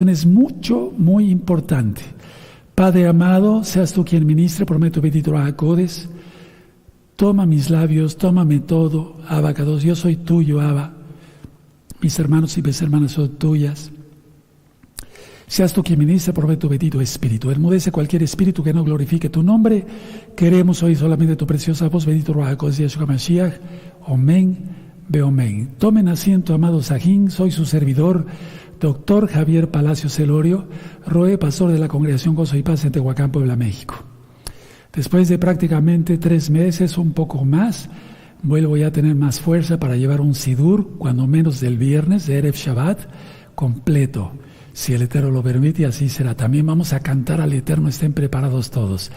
Es muy importante. Padre amado, seas tú quien ministre, prometo bendito Rahakodes. Toma mis labios, tómame todo, Abacados, yo soy tuyo, Abba. Mis hermanos y mis hermanas son tuyas. Seas tú quien ministre, prometo bendito Espíritu. Enmudece cualquier espíritu que no glorifique tu nombre. Queremos oír solamente tu preciosa voz, bendito Rahakodes, Yeshua Mashiach. Amén, Beomen. Tomen asiento, amados Sajín, soy su servidor, Doctor Javier Palacio Celorio, Roe, pastor de la Congregación Gozo y Paz en Tehuacán, Puebla, México. Después de prácticamente 3 meses, un poco más, vuelvo ya a tener más fuerza para llevar un Sidur, cuando menos del viernes, de Erev Shabbat, completo. Si el Eterno lo permite, así será. También vamos a cantar al Eterno, estén preparados todos.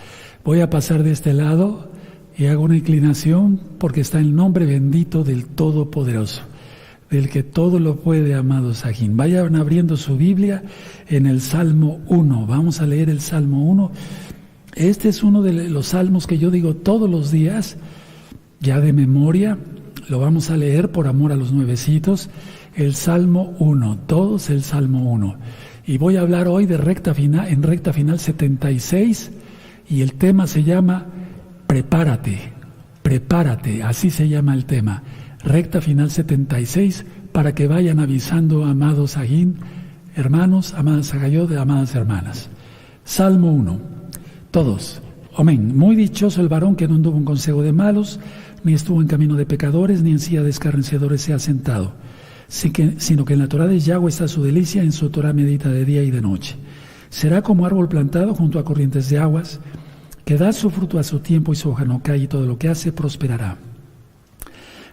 Voy a pasar de este lado y hago una inclinación porque está el nombre bendito del Todopoderoso, del que todo lo puede, amado Sajín. Vayan abriendo su Biblia en el Salmo 1. Vamos a leer el Salmo 1. Este es uno de los salmos que yo digo todos los días, ya de memoria. Lo vamos a leer por amor a los nuevecitos. El Salmo 1, todos el Salmo 1. Y voy a hablar hoy de recta final 76, y el tema se llama Prepárate, prepárate, así se llama el tema. Recta final 76, para que vayan avisando, amados Sajín, hermanos, amadas Sagayot, amadas hermanas. Salmo 1, todos. Amén. Muy dichoso el varón que no anduvo en consejo de malos, ni estuvo en camino de pecadores, ni en silla de escarnecedores se ha sentado, sino que en la Torá de Yahweh está su delicia, en su Torá medita de día y de noche. Será como árbol plantado junto a corrientes de aguas, que da su fruto a su tiempo y su hoja no cae, y todo lo que hace prosperará.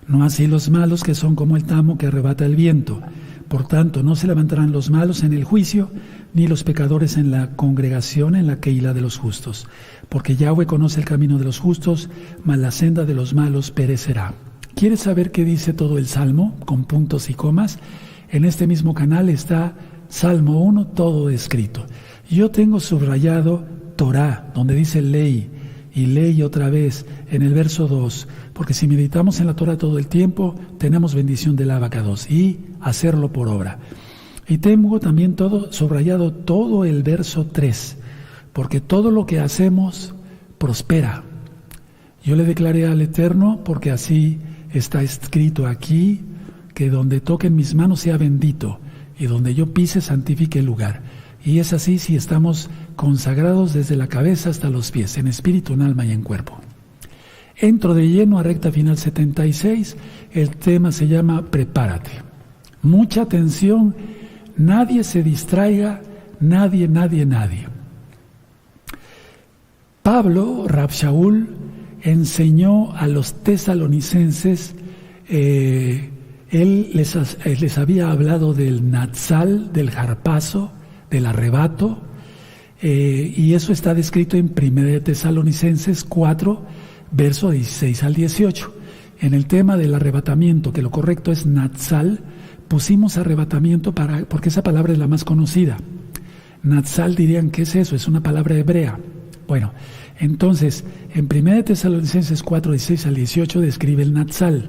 No así los malos, que son como el tamo que arrebata el viento. Por tanto, no se levantarán los malos en el juicio, ni los pecadores en la congregación, en la keila de los justos. Porque Yahweh conoce el camino de los justos, mas la senda de los malos perecerá. ¿Quieres saber qué dice todo el Salmo, con puntos y comas? En este mismo canal está Salmo 1, todo escrito. Yo tengo subrayado Torá, donde dice ley, y ley otra vez en el verso 2, porque si meditamos en la Torah todo el tiempo, tenemos bendición del Abacados, y hacerlo por obra. Y tengo también todo subrayado todo el verso 3, porque todo lo que hacemos prospera. Yo le declaré al Eterno, porque así está escrito aquí, que donde toquen mis manos sea bendito, y donde yo pise santifique el lugar. Y es así si estamos consagrados desde la cabeza hasta los pies, en espíritu, en alma y en cuerpo. Entro de lleno a recta final 76, el tema se llama Prepárate. Mucha atención, nadie se distraiga, nadie. Pablo, Rab Shaul, enseñó a los tesalonicenses, él les había hablado del Natsal, del jarpazo, del arrebato, y eso está descrito en 1 Tesalonicenses 4, verso 16 al 18. En el tema del arrebatamiento, que lo correcto es Natsal, pusimos arrebatamiento porque esa palabra es la más conocida. Natsal dirían, ¿qué es eso? Es una palabra hebrea. Bueno, entonces, en 1 Tesalonicenses 4, 16 al 18 describe el Natsal.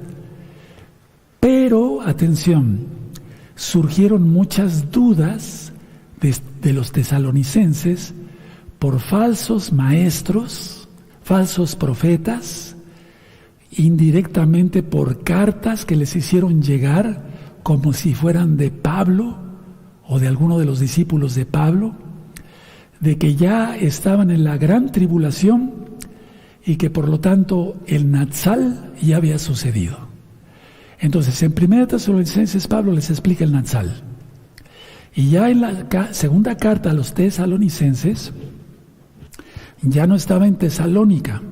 Pero, atención, surgieron muchas dudas de los tesalonicenses por falsos maestros, falsos profetas, indirectamente por cartas que les hicieron llegar como si fueran de Pablo o de alguno de los discípulos de Pablo, de que ya estaban en la gran tribulación y que por lo tanto el Natsal ya había sucedido. Entonces, en 1 Tesalonicenses Pablo les explica el Natsal. Y ya en la segunda carta a los tesalonicenses, ya no estaba en Tesalónica.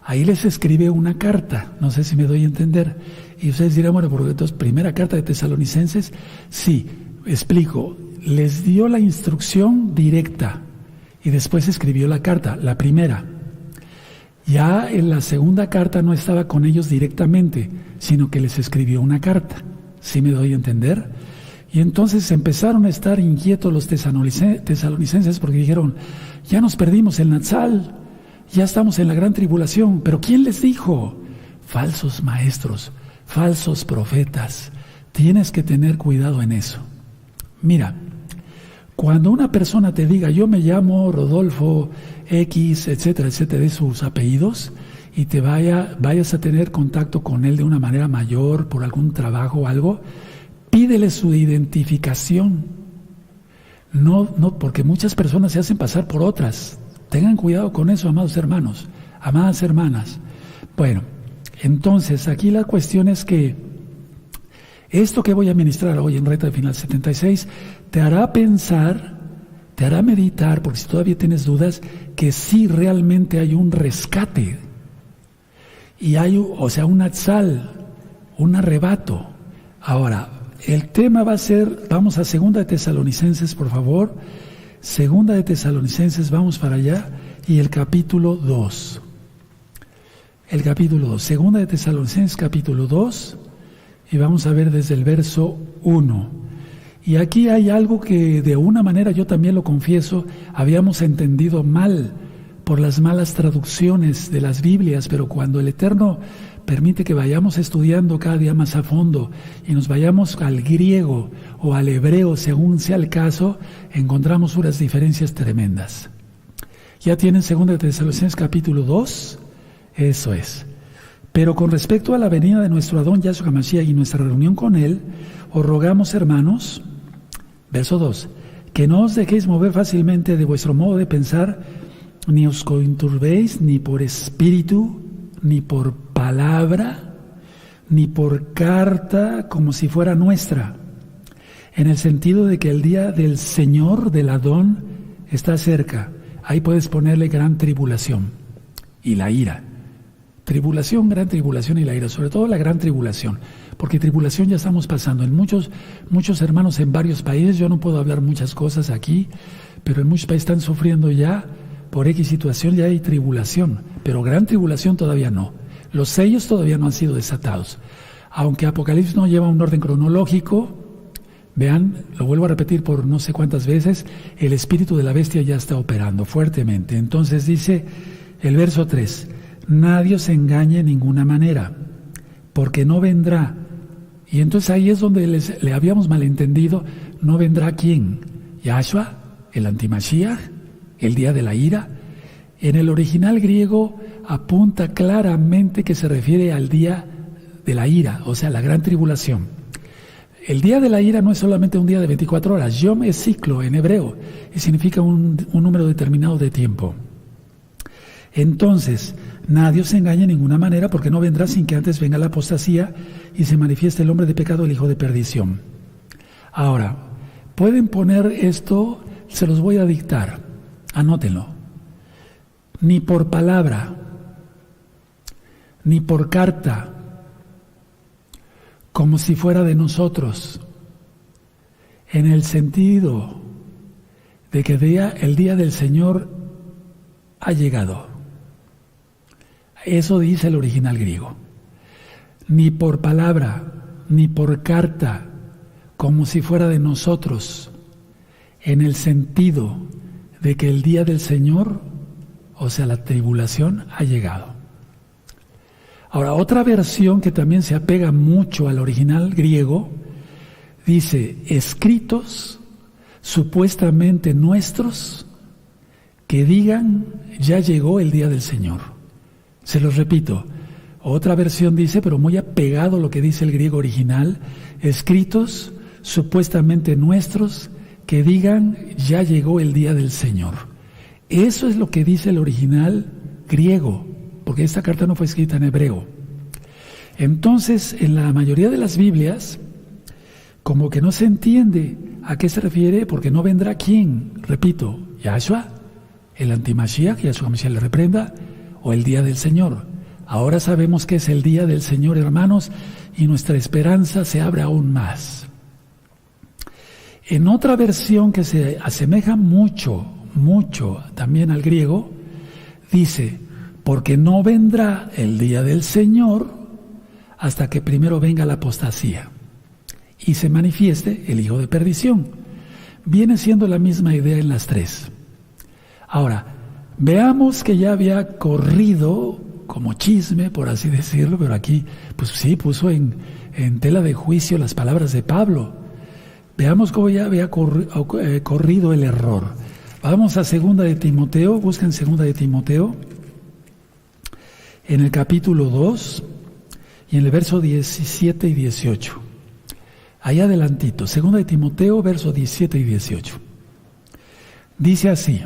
Ahí les escribe una carta, no sé si me doy a entender. Y ustedes dirán, bueno, porque entonces, primera carta de Tesalonicenses, sí, explico, les dio la instrucción directa y después escribió la carta, la primera. Ya en la segunda carta no estaba con ellos directamente, sino que les escribió una carta, ¿sí me doy a entender? Y entonces empezaron a estar inquietos los tesalonicenses porque dijeron, ya nos perdimos el Natsal, ya estamos en la gran tribulación. ¿Pero quién les dijo? Falsos maestros, falsos profetas. Tienes que tener cuidado en eso. Mira, Cuando una persona te diga, yo me llamo Rodolfo X, etcétera, etcétera, de sus apellidos, y te vayas a tener contacto con él de una manera mayor, por algún trabajo o algo, pídele su identificación. No, porque muchas personas se hacen pasar por otras. Tengan cuidado con eso, amados hermanos, amadas hermanas. Bueno, entonces aquí la cuestión es que esto que voy a ministrar hoy en Recta Final 76 te hará pensar, te hará meditar, porque si todavía tienes dudas, que sí realmente hay un rescate y hay, un atzal, un arrebato. Ahora, el tema va a ser, vamos a 2 de Tesalonicenses, por favor. 2 de Tesalonicenses, vamos para allá, y el capítulo 2. El capítulo 2, 2 de Tesalonicenses, capítulo 2, y vamos a ver desde el verso 1. Y aquí hay algo que de una manera, yo también lo confieso, habíamos entendido mal por las malas traducciones de las Biblias, pero cuando el Eterno permite que vayamos estudiando cada día más a fondo y nos vayamos al griego o al hebreo, según sea el caso, encontramos unas diferencias tremendas. ¿Ya tienen 2 de Tesalonicenses capítulo 2? Eso es. Pero con respecto a la venida de nuestro Adón Yahshua HaMashiach y nuestra reunión con Él, os rogamos, hermanos, verso 2, que no os dejéis mover fácilmente de vuestro modo de pensar, ni os conturbéis ni por espíritu, ni por palabra, ni por carta como si fuera nuestra, en el sentido de que el día del Señor, del Adón, está cerca. Ahí puedes ponerle gran tribulación y la ira. Tribulación, gran tribulación y la ira, sobre todo la gran tribulación, porque tribulación ya estamos pasando en muchos hermanos en varios países. Yo no puedo hablar muchas cosas aquí, pero en muchos países están sufriendo ya por X situación, ya hay tribulación, pero gran tribulación todavía no. Los sellos todavía no han sido desatados. Aunque Apocalipsis no lleva un orden cronológico, vean, lo vuelvo a repetir por no sé cuántas veces, el espíritu de la bestia ya está operando fuertemente. Entonces dice el verso 3, nadie os engañe de ninguna manera, porque no vendrá. Y entonces ahí es donde le habíamos malentendido, no vendrá ¿quién? Yahshua, el antimashiach, el día de la ira. En el original griego apunta claramente que se refiere al día de la ira, o sea, la gran tribulación. El día de la ira no es solamente un día de 24 horas, yom es ciclo en hebreo, y significa un número determinado de tiempo. Entonces, nadie os engañe de ninguna manera, porque no vendrá sin que antes venga la apostasía y se manifieste el hombre de pecado, el hijo de perdición. Ahora, pueden poner esto, se los voy a dictar, anótenlo. Ni por palabra, ni por carta, como si fuera de nosotros, en el sentido de que el día del Señor ha llegado. Eso dice el original griego. Ni por palabra, ni por carta, como si fuera de nosotros, en el sentido de que el día del Señor, o sea, la tribulación, ha llegado. Ahora, otra versión que también se apega mucho al original griego, dice, escritos supuestamente nuestros, que digan, ya llegó el día del Señor. Se los repito, otra versión dice, pero muy apegado a lo que dice el griego original, escritos supuestamente nuestros, que digan, ya llegó el día del Señor. Eso es lo que dice el original griego, porque esta carta no fue escrita en hebreo. Entonces, en la mayoría de las Biblias, como que no se entiende a qué se refiere, porque no vendrá ¿quién? Repito, Yahshua, el antimashiach, Yahshua HaMashiach le reprenda, o el día del Señor. Ahora sabemos que es el día del Señor, hermanos, y nuestra esperanza se abre aún más. En otra versión que se asemeja mucho también al griego, dice, porque no vendrá el día del Señor hasta que primero venga la apostasía y se manifieste el hijo de perdición. Viene siendo la misma idea en las tres. Ahora, veamos que ya había corrido como chisme, por así decirlo, pero aquí, pues sí, puso en tela de juicio las palabras de Pablo. Veamos cómo ya había corrido el error. Vamos a 2 de Timoteo, busquen 2 de Timoteo, en el capítulo 2 y en el verso 17 y 18. Ahí adelantito, 2 de Timoteo, verso 17 y 18. Dice así: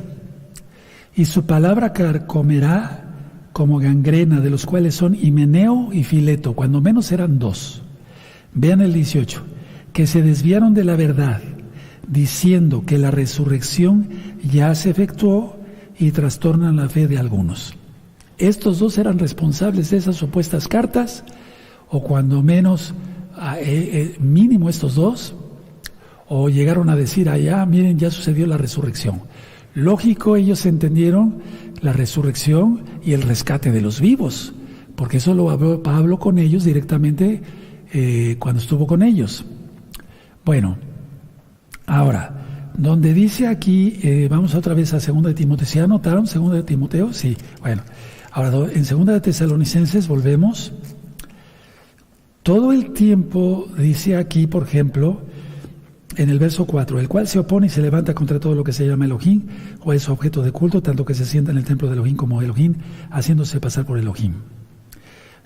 y su palabra carcomerá como gangrena, de los cuales son Himeneo y Fileto, cuando menos eran 2. Vean el 18, que se desviaron de la verdad, diciendo que la resurrección ya se efectuó y trastornan la fe de algunos. Estos 2 eran responsables de esas supuestas cartas, o cuando menos, mínimo estos 2, o llegaron a decir allá, miren, ya sucedió la resurrección. Lógico, ellos entendieron la resurrección y el rescate de los vivos, porque eso lo habló Pablo con ellos directamente cuando estuvo con ellos. Bueno, ahora, donde dice aquí, vamos otra vez a 2 de Timoteo. ¿Sí anotaron 2 de Timoteo? Sí, bueno. Ahora, en 2 de Tesalonicenses volvemos. Todo el tiempo dice aquí, por ejemplo, en el verso 4, el cual se opone y se levanta contra todo lo que se llama Elohim, o es objeto de culto, tanto que se sienta en el templo de Elohim como Elohim, haciéndose pasar por Elohim.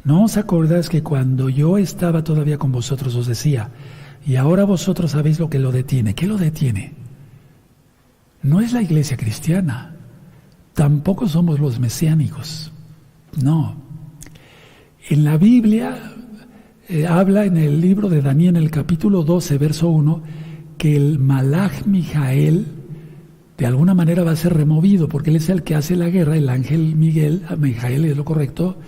¿No os acordáis que cuando yo estaba todavía con vosotros os decía, y ahora vosotros sabéis lo que lo detiene? ¿Qué lo detiene? No es la iglesia cristiana, tampoco somos los mesiánicos, no. En la Biblia habla en el libro de Daniel, en el capítulo 12, verso 1, que el Malach Mijael de alguna manera va a ser removido, porque él es el que hace la guerra, el ángel Mijael es lo correcto,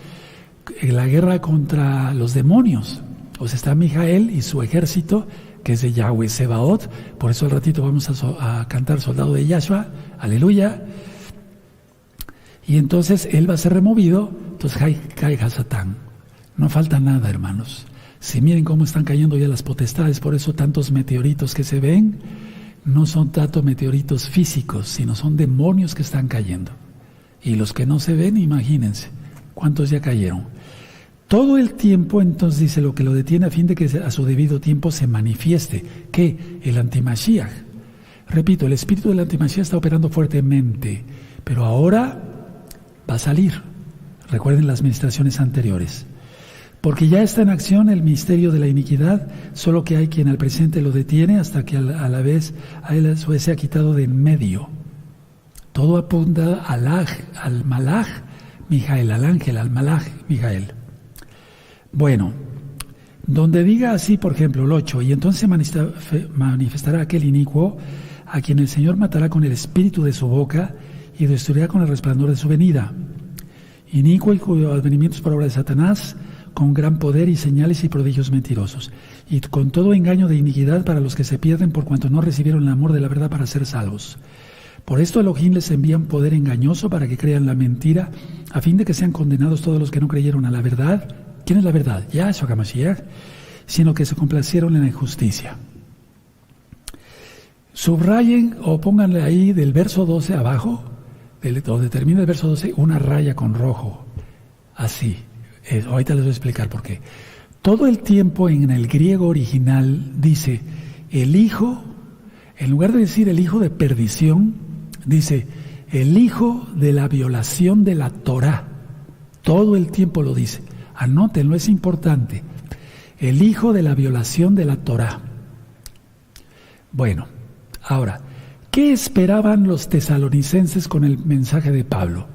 la guerra contra los demonios. O sea, está Mijael y su ejército, que es de Yahweh Sebaot. Por eso al ratito vamos a cantar Soldado de Yahshua, aleluya. Y entonces él va a ser removido, entonces cae Hasatán. No falta nada, hermanos. Si miren cómo están cayendo ya las potestades, por eso tantos meteoritos que se ven, no son tanto meteoritos físicos, sino son demonios que están cayendo. Y los que no se ven, imagínense, ¿cuántos ya cayeron? Todo el tiempo, entonces dice, lo que lo detiene a fin de que a su debido tiempo se manifieste, que el antimashiach. Repito, el espíritu del antimashiach está operando fuertemente, pero ahora va a salir. Recuerden las ministraciones anteriores. Porque ya está en acción el misterio de la iniquidad, solo que hay quien al presente lo detiene hasta que a la vez a él se ha quitado de en medio. Todo apunta al Malach Mijael, al ángel, al Malach Mijael. Bueno, donde diga así, por ejemplo, el 8, y entonces manifestará aquel inicuo a quien el Señor matará con el espíritu de su boca y destruirá con el resplandor de su venida. Inicuo y cuyo advenimiento es por obra de Satanás, con gran poder y señales y prodigios mentirosos, y con todo engaño de iniquidad para los que se pierden por cuanto no recibieron el amor de la verdad para ser salvos. Por esto Elohim les envía un poder engañoso para que crean la mentira, a fin de que sean condenados todos los que no creyeron a la verdad. ¿Quién es la verdad? Yahshua HaMashiach, sino que se complacieron en la injusticia. Subrayen o pónganle ahí del verso 12 abajo, donde termina el verso 12, una raya con rojo, así. Ahorita les voy a explicar por qué. Todo el tiempo en el griego original dice el hijo, en lugar de decir el hijo de perdición, dice el hijo de la violación de la Torá. Todo el tiempo lo dice. Anótenlo, es importante. El hijo de la violación de la Torá. Bueno, ahora, ¿qué esperaban los tesalonicenses con el mensaje de Pablo?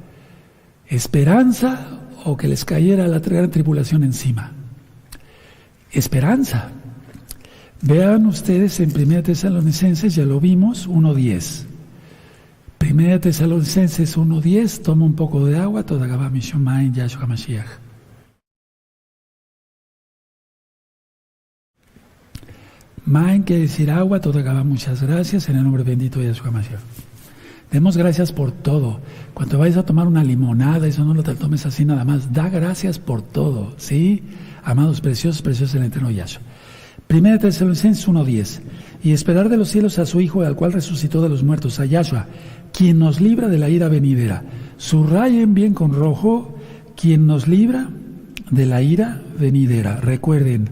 ¿Esperanza o que les cayera la gran tribulación encima? Esperanza. Vean ustedes en 1 Tesalonicenses, ya lo vimos, 1:10. 1 Tesalonicenses 1:10, toma un poco de agua, toda Gabá Mishumain Yahshua HaMashiach. Main quiere decir agua, toda Gabá, muchas gracias, en el nombre bendito de Yahshua HaMashiach. Demos gracias por todo. Cuando vayas a tomar una limonada, eso no lo te tomes así nada más. Da gracias por todo, ¿sí? Amados preciosos, preciosos en el eterno Yahshua. 1 Tesalonicenses 1:10. Y esperar de los cielos a su Hijo, al cual resucitó de los muertos, a Yahshua, quien nos libra de la ira venidera. Subrayen bien con rojo, quien nos libra de la ira venidera. Recuerden,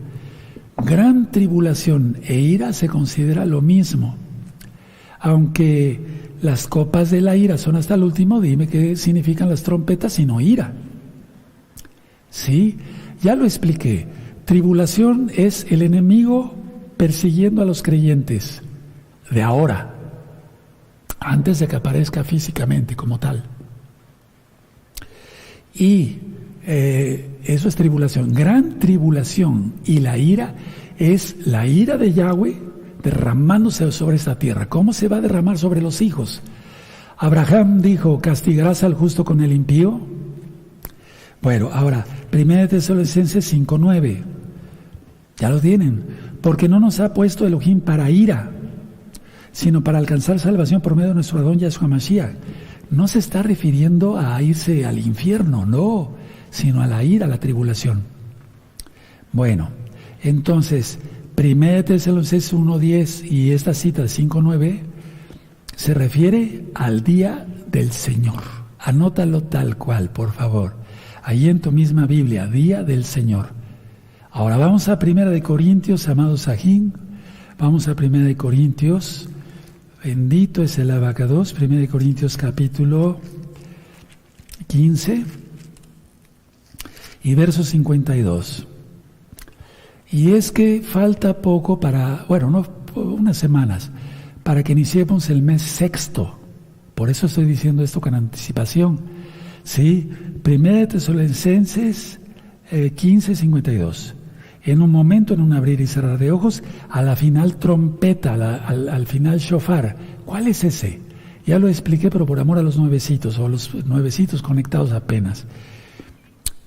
Gran tribulación e ira se considera lo mismo. Aunque las copas de la ira son hasta el último, dime qué significan las trompetas sino ira. ¿Sí? Ya lo expliqué. Tribulación es el enemigo persiguiendo a los creyentes de ahora, antes de que aparezca físicamente como tal. Y eso es tribulación. Gran tribulación y la ira es la ira de Yahweh derramándose sobre esta tierra. ¿Cómo se va a derramar sobre los hijos? Abraham dijo, ¿castigarás al justo con el impío? Bueno, ahora, 1 Tesalonicenses 5:9. Ya lo tienen. Porque no nos ha puesto Elohim para ira, sino para alcanzar salvación por medio de nuestro Adón Yahshua Mashiach. No se está refiriendo a irse al infierno, no, sino a la ira, a la tribulación. Bueno, entonces, 1 Tesalonicenses 1:10 y esta cita de 5:9 se refiere al día del Señor. Anótalo tal cual, por favor. Ahí en tu misma Biblia, día del Señor. Ahora vamos a 1 Corintios, amados Sajín. Vamos a 1 Corintios. Bendito es el abacados. 1 Corintios capítulo 15 y verso 52. Y es que falta poco para, bueno, no, unas semanas, para que iniciemos el mes sexto. Por eso estoy diciendo esto con anticipación. Sí, 1 Tesalonicenses 15:52. En un momento, en un abrir y cerrar de ojos, a la final trompeta, al final shofar. ¿Cuál es ese? Ya lo expliqué, pero por amor a los nuevecitos, o los nuevecitos conectados apenas.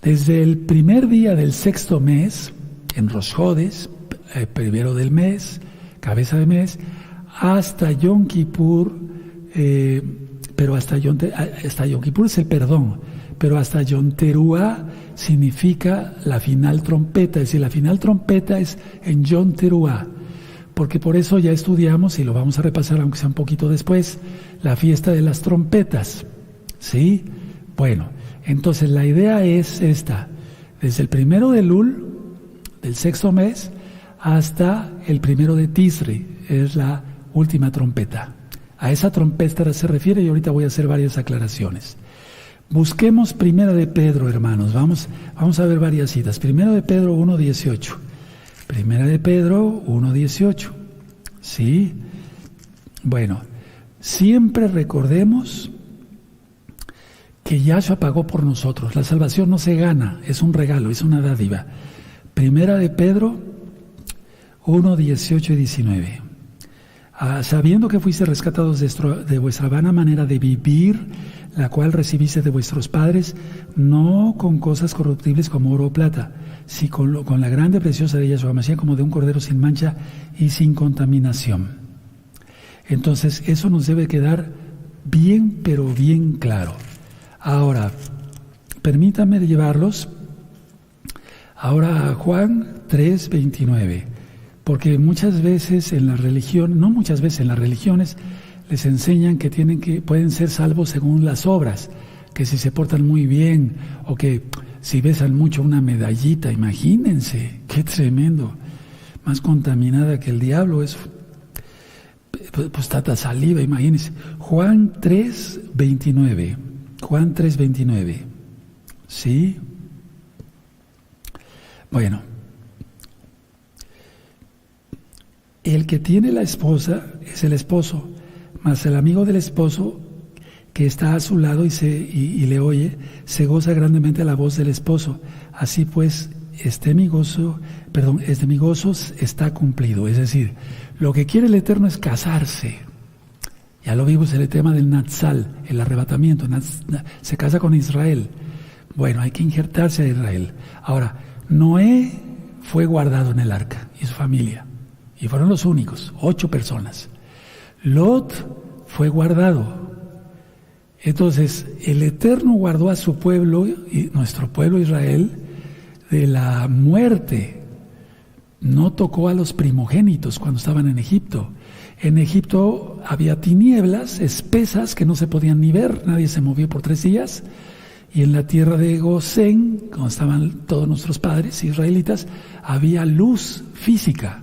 Desde el primer día del sexto mes, en Rosh Hodesh, primero del mes, cabeza de mes, hasta Yom Kippur, pero hasta Yom Kippur es el perdón, pero hasta Yom Teruah significa la final trompeta, es decir, la final trompeta es en Yom Teruah, porque por eso ya estudiamos, y lo vamos a repasar aunque sea un poquito después, la fiesta de las trompetas, ¿sí? Bueno, entonces la idea es esta, desde el primero de Elul, del sexto mes, hasta el primero de Tisri, es la última trompeta. A esa trompeta se refiere y ahorita voy a hacer varias aclaraciones. Busquemos Primera de Pedro, hermanos. Vamos a ver varias citas. Primera de Pedro 1:18. Primera de Pedro 1:18. ¿Sí? Bueno, siempre recordemos que Yahshua pagó por nosotros. La salvación no se gana, es un regalo, es una dádiva. Primera de Pedro 1:18 y 19. Sabiendo que fuiste rescatados de vuestra vana manera de vivir, la cual recibiste de vuestros padres, no con cosas corruptibles como oro o plata, sino con la grande preciosa de Yahshua Mashiach, como de un cordero sin mancha y sin contaminación. Entonces, eso nos debe quedar bien, pero bien claro. Ahora, permítanme llevarlos ahora a Juan 3:29. Porque muchas veces en la religión, no muchas veces en las religiones, les enseñan que pueden ser salvos según las obras, que si se portan muy bien, o que si besan mucho una medallita, imagínense, qué tremendo, más contaminada que el diablo, eso, pues tanta saliva, imagínense. Juan 3:29, Juan 3:29, ¿sí? Bueno. El que tiene la esposa es el esposo, mas el amigo del esposo que está a su lado y le oye, se goza grandemente la voz del esposo. Así pues, este mi gozo está cumplido. Es decir, lo que quiere el Eterno es casarse. Ya lo vimos en el tema del Natsal, el arrebatamiento. Se casa con Israel. Bueno, hay que injertarse a Israel. Ahora, Noé fue guardado en el arca y su familia. Y fueron los únicos, 8 personas. Lot fue guardado. Entonces, el Eterno guardó a su pueblo, y nuestro pueblo Israel, de la muerte. No tocó a los primogénitos cuando estaban en Egipto. En Egipto había tinieblas espesas que no se podían ni ver, nadie se movió por 3 días. Y en la tierra de Gosén, donde estaban todos nuestros padres israelitas, había luz física.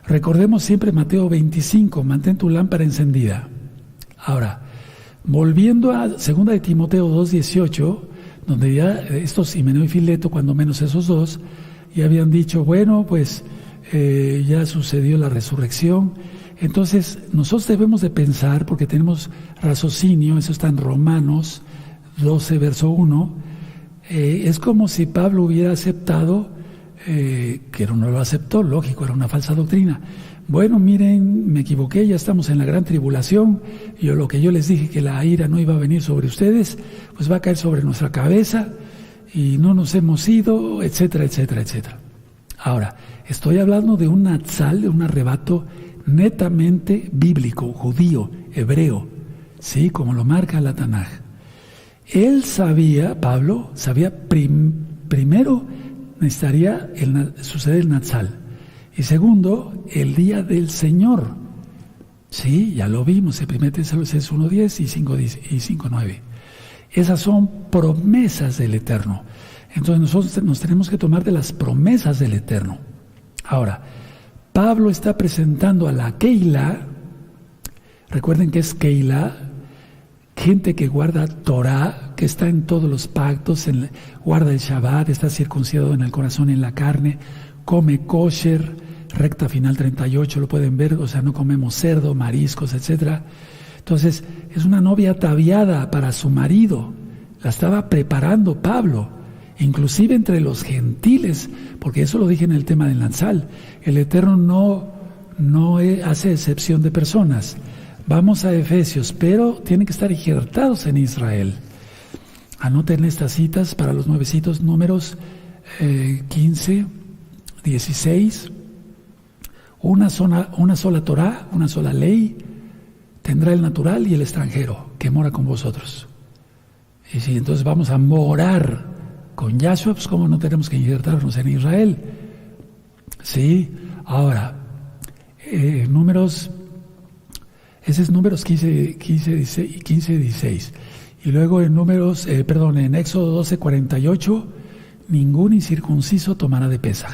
Recordemos siempre Mateo 25, mantén tu lámpara encendida. Ahora, volviendo a 2 de Timoteo 2:18, donde ya estos Himeneo y Fileto, cuando menos esos dos, ya habían dicho, bueno, pues ya sucedió la resurrección. Entonces, nosotros debemos de pensar, porque tenemos raciocinio, eso está en Romanos 12, verso 1, es como si Pablo hubiera aceptado, que no lo aceptó, lógico, era una falsa doctrina. Bueno, miren, me equivoqué, ya estamos en la gran tribulación, lo que yo les dije que la ira no iba a venir sobre ustedes, pues va a caer sobre nuestra cabeza, y no nos hemos ido, etcétera, etcétera, etcétera. Ahora, estoy hablando de un natsal, de un arrebato netamente bíblico, judío, hebreo, ¿sí? Como lo marca la Tanaj. Él sabía, Pablo, primero necesitaría suceder el natsal, y segundo, el día del Señor. Sí, ya lo vimos en 1 Tesalonicenses 1:10 y 5:9. Esas son promesas del Eterno. Entonces nosotros nos tenemos que tomar de las promesas del Eterno. Ahora, Pablo está presentando a la Keilah. Recuerden que es Keilah, gente que guarda Torah, que está en todos los pactos, guarda el Shabbat, está circuncidado en el corazón y en la carne, come kosher, recta final 38, lo pueden ver, o sea, no comemos cerdo, mariscos, etc. Entonces, es una novia ataviada para su marido, la estaba preparando Pablo, inclusive entre los gentiles, porque eso lo dije en el tema del Natsal. El Eterno no hace excepción de personas. Vamos a Efesios, pero tienen que estar injertados en Israel. Anoten estas citas para los nuevecitos, números 15, 16. Una sola Torah, una sola ley, tendrá el natural y el extranjero, que mora con vosotros. Y si entonces vamos a morar con Yahshua, pues cómo no tenemos que injertarnos en Israel. Sí, ahora, números, ese es números 15, 16. Y luego en en Éxodo 12:48, ningún incircunciso tomará de Pesaj.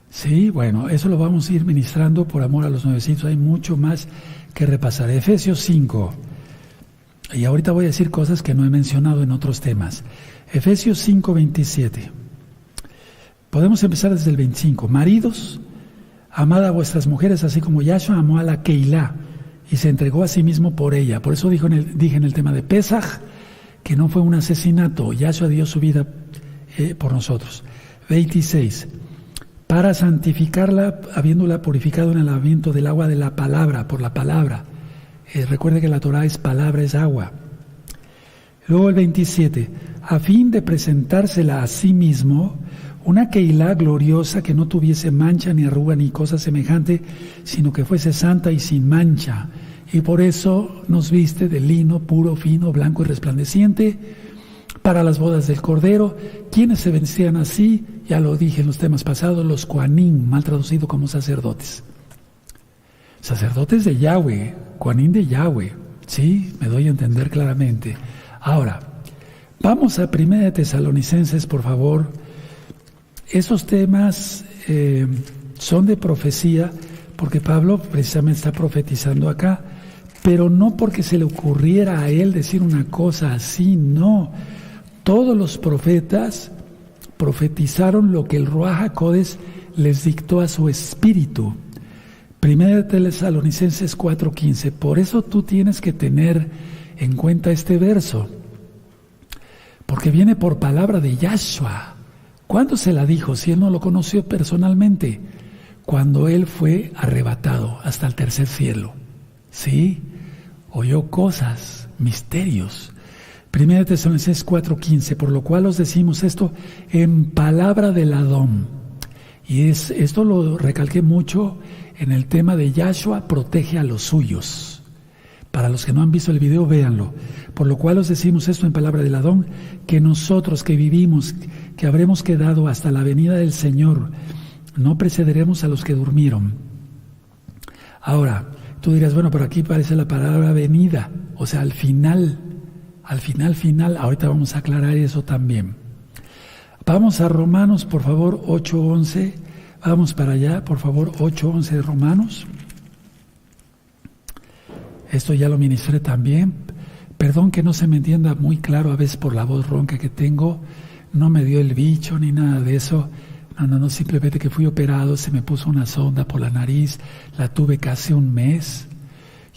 Sí, bueno, eso lo vamos a ir ministrando por amor a los nuevecitos, hay mucho más que repasar. Efesios 5, y ahorita voy a decir cosas que no he mencionado en otros temas. Efesios 5:27. Podemos empezar desde el 25. Maridos, amad a vuestras mujeres, así como Yahshua amó a la Keilah y se entregó a sí mismo por ella. Por eso dije en el tema de Pesaj, que no fue un asesinato. Yahshua dio su vida por nosotros. 26. Para santificarla, habiéndola purificado en el lavamiento del agua de la palabra, por la palabra. Recuerde que la Torah es palabra, es agua. Luego el 27, a fin de presentársela a sí mismo, una Keilah gloriosa que no tuviese mancha ni arruga ni cosa semejante, sino que fuese santa y sin mancha. Y por eso nos viste de lino puro, fino, blanco y resplandeciente, para las bodas del Cordero. ¿Quiénes se vestían así? Ya lo dije en los temas pasados, los Kohanim, mal traducido como sacerdotes. Sacerdotes de Yahweh, Kohanim de Yahweh. Sí, me doy a entender claramente. Ahora, vamos a 1 Tesalonicenses, por favor. Esos temas son de profecía, porque Pablo precisamente está profetizando acá, pero no porque se le ocurriera a él decir una cosa así, no. Todos los profetas profetizaron lo que el Ruach HaKodesh les dictó a su espíritu. 1 Tesalonicenses 4:15. Por eso tú tienes que tener en cuenta este verso, porque viene por palabra de Yahshua. ¿Cuándo se la dijo? Si él no lo conoció personalmente, cuando él fue arrebatado hasta el tercer cielo. ¿Sí? Oyó cosas, misterios. 1 Tesalonicenses 4:15, por lo cual os decimos esto en palabra del Adón. Y esto lo recalqué mucho en el tema de Yahshua protege a los suyos. Para los que no han visto el video, véanlo. Por lo cual os decimos esto en palabra del Adón, que nosotros que vivimos, que habremos quedado hasta la venida del Señor, no precederemos a los que durmieron. Ahora, tú dirás, bueno, por aquí parece la palabra venida, o sea, al final, al final, ahorita vamos a aclarar eso también. Vamos a Romanos, por favor, 8:11. Vamos para allá, por favor, 8:11 de Romanos. Esto ya lo ministré también. Perdón que no se me entienda muy claro a veces por la voz ronca que tengo. No me dio el bicho ni nada de eso. No, simplemente que fui operado, se me puso una sonda por la nariz, la tuve casi un mes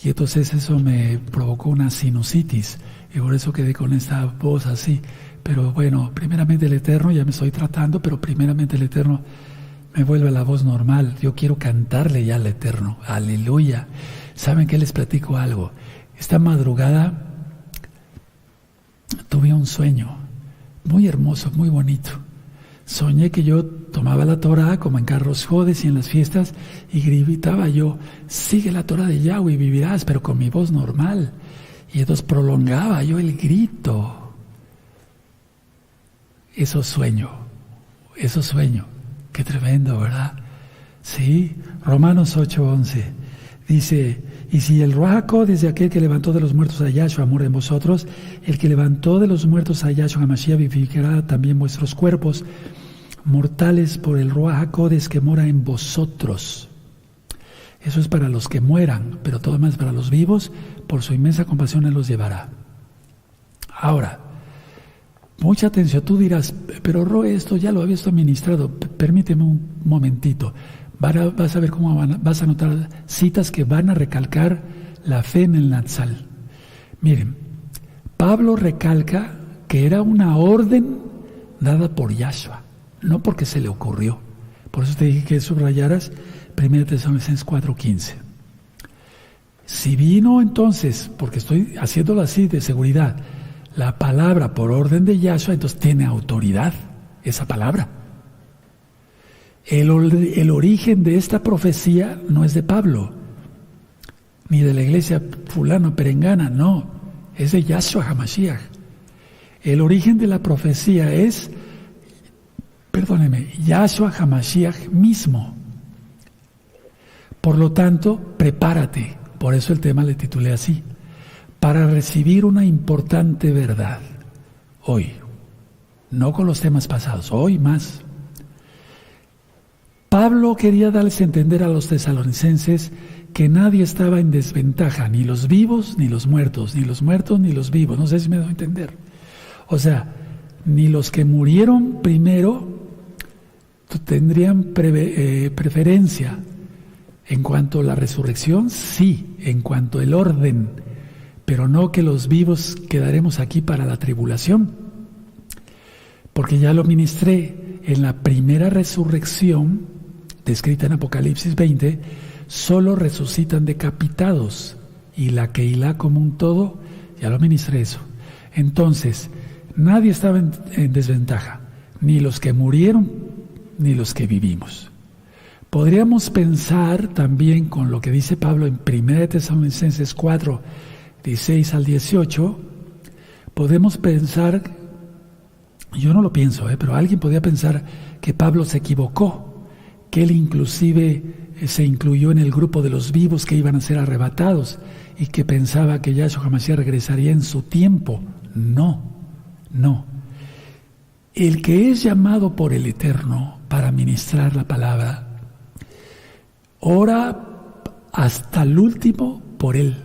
y entonces eso me provocó una sinusitis y por eso quedé con esta voz así. Pero bueno, primeramente el Eterno, ya me estoy tratando, pero primeramente el Eterno me vuelve a la voz normal. Yo quiero cantarle ya al Eterno. Aleluya. ¿Saben qué? Les platico algo. Esta madrugada tuve un sueño muy hermoso, muy bonito. Soñé que yo tomaba la Torah como en Carlos Jodes y en las fiestas y gritaba yo, sigue la Torah de Yahweh y vivirás, pero con mi voz normal. Y entonces prolongaba yo el grito. Eso sueño. Qué tremendo, ¿verdad? Sí, Romanos 8:11 dice, y si el Ruach HaKodesh de aquel que levantó de los muertos a Yahshua mora en vosotros, el que levantó de los muertos a Yahshua HaMashiach vivificará también vuestros cuerpos mortales por el Ruach HaKodesh que mora en vosotros. Eso es para los que mueran, pero todo más para los vivos, por su inmensa compasión Él los llevará. Ahora, mucha atención, tú dirás, pero Ro, esto ya lo había ministrado, permíteme un momentito. Vas a ver cómo vas a notar citas que van a recalcar la fe en el Natsal. Miren, Pablo recalca que era una orden dada por Yahshua, no porque se le ocurrió. Por eso te dije que subrayaras 1 Tesalonicenses 4:15. Si vino entonces, porque estoy haciéndolo así de seguridad, la palabra por orden de Yahshua, entonces tiene autoridad esa palabra. El origen de esta profecía no es de Pablo, ni de la iglesia fulano, perengana, no, es de Yahshua HaMashiach. El origen de la profecía es, Yahshua HaMashiach mismo. Por lo tanto, prepárate, por eso el tema le titulé así, para recibir una importante verdad, hoy, no con los temas pasados, hoy más. Pablo quería darles a entender a los tesalonicenses que nadie estaba en desventaja, ni los vivos ni los muertos, ni los muertos ni los vivos, no sé si me doy a entender. O sea, ni los que murieron primero tendrían preferencia. En cuanto a la resurrección, sí, en cuanto al orden, pero no que los vivos quedaremos aquí para la tribulación, porque ya lo ministré en la primera resurrección, descrita en Apocalipsis 20, solo resucitan decapitados, y la Keilah como un todo, ya lo ministré eso. Entonces, nadie estaba en desventaja, ni los que murieron, ni los que vivimos. Podríamos pensar también con lo que dice Pablo en 1 Tesalonicenses 4, 16 al 18, podemos pensar, yo no lo pienso, pero alguien podría pensar que Pablo se equivocó, que él inclusive se incluyó en el grupo de los vivos que iban a ser arrebatados y que pensaba que Yahshua HaMashiach regresaría en su tiempo. No. El que es llamado por el Eterno para ministrar la palabra, ora hasta el último por él.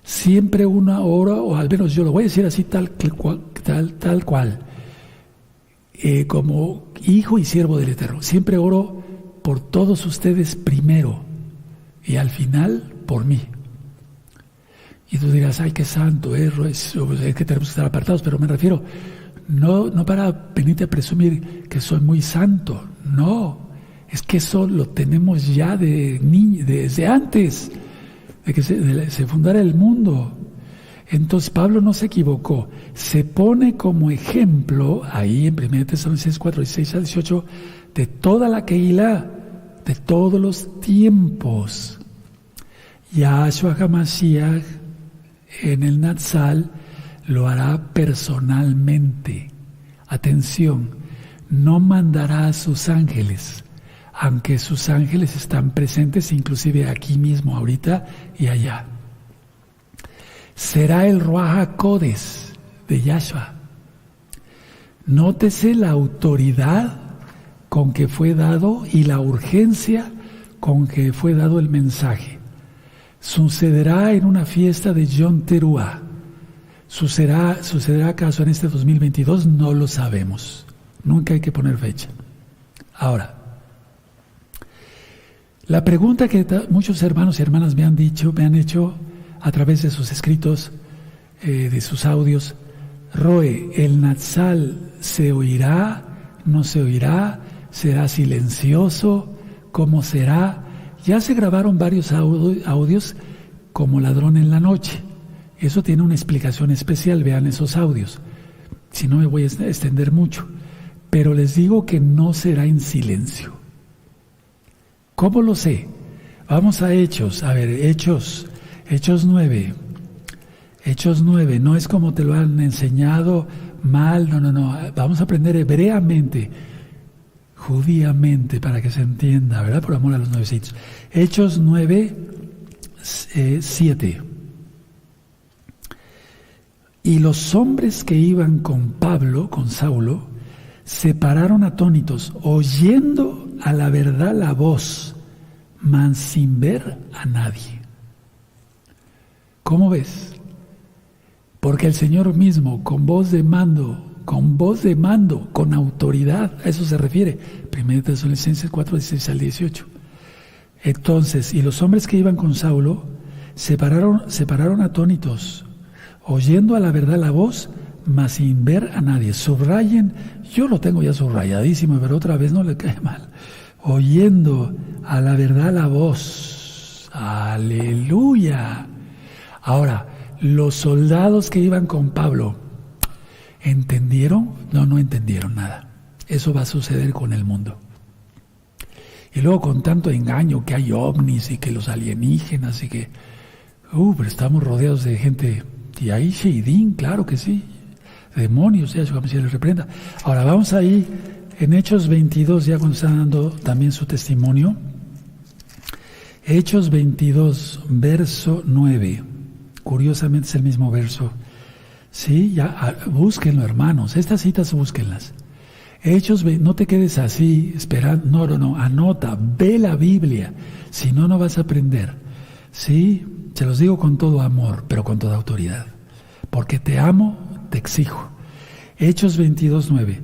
Siempre una hora, o al menos yo lo voy a decir así tal cual, como hijo y siervo del Eterno. Siempre oro por todos ustedes primero y al final por mí. Y tú dirás, ay, qué santo, es que tenemos que estar apartados, pero me refiero, no para venirte a presumir que soy muy santo, no. Es que eso lo tenemos ya desde antes de que se fundara el mundo. Entonces Pablo no se equivocó. Se pone como ejemplo ahí en 1 Tesalonicenses 4, 16 a 18 de toda la Keilah, de todos los tiempos. Yahshua HaMashiach en el Natsal lo hará personalmente. Atención, no mandará a sus ángeles, aunque sus ángeles están presentes inclusive aquí mismo, ahorita y allá. será el Ruach HaKodes de Yahshua. Nótese la autoridad con que fue dado y la urgencia con que fue dado el mensaje. Sucederá en una fiesta de Yom Teruah. ¿Sucederá acaso en este 2022? No lo sabemos. Nunca hay que poner fecha. Ahora, la pregunta que muchos hermanos y hermanas me han hecho a través de sus escritos, de sus audios: Roe, ¿el Natsal se oirá? ¿No se oirá? ¿Será silencioso? ¿Cómo será? Ya se grabaron varios audios como Ladrón en la Noche. Eso tiene una explicación especial, vean esos audios. Si no me voy a extender mucho. Pero les digo que no será en silencio. ¿Cómo lo sé? Vamos a Hechos. A ver, Hechos 9. Hechos 9. No es como te lo han enseñado mal. No. Vamos a aprender hebreamente, judíamente, para que se entienda, ¿verdad? Por amor a los nuevecitos. Hechos 9, 7. Y los hombres que iban con Pablo, con Saulo, se pararon atónitos, oyendo a la verdad la voz, mas sin ver a nadie. ¿Cómo ves? Porque el Señor mismo, con voz de mando, con autoridad, a eso se refiere. 1 Tesalonicenses 4, 16 al 18. Entonces, y los hombres que iban con Saulo se pararon atónitos, oyendo a la verdad la voz, mas sin ver a nadie. Subrayen, yo lo tengo ya subrayadísimo, pero otra vez no le cae mal. Oyendo a la verdad la voz. ¡Aleluya! Ahora, los soldados que iban con Pablo, ¿entendieron? No entendieron nada. Eso va a suceder con el mundo. Y luego con tanto engaño que hay ovnis y que los alienígenas y que... pero estamos rodeados de gente... Y ahí Sheidim, claro que sí. Demonios, ya como se les reprenda. Ahora vamos ahí en Hechos 22, ya cuando están dando también su testimonio. Hechos 22, verso 9. Curiosamente es el mismo verso. Sí, ya búsquenlo, hermanos. Estas citas búsquenlas. Hechos, no te quedes así esperando. No, anota, ve la Biblia. Si no, no vas a aprender. Sí, se los digo con todo amor, pero con toda autoridad. Porque te amo, te exijo. Hechos 22, 9.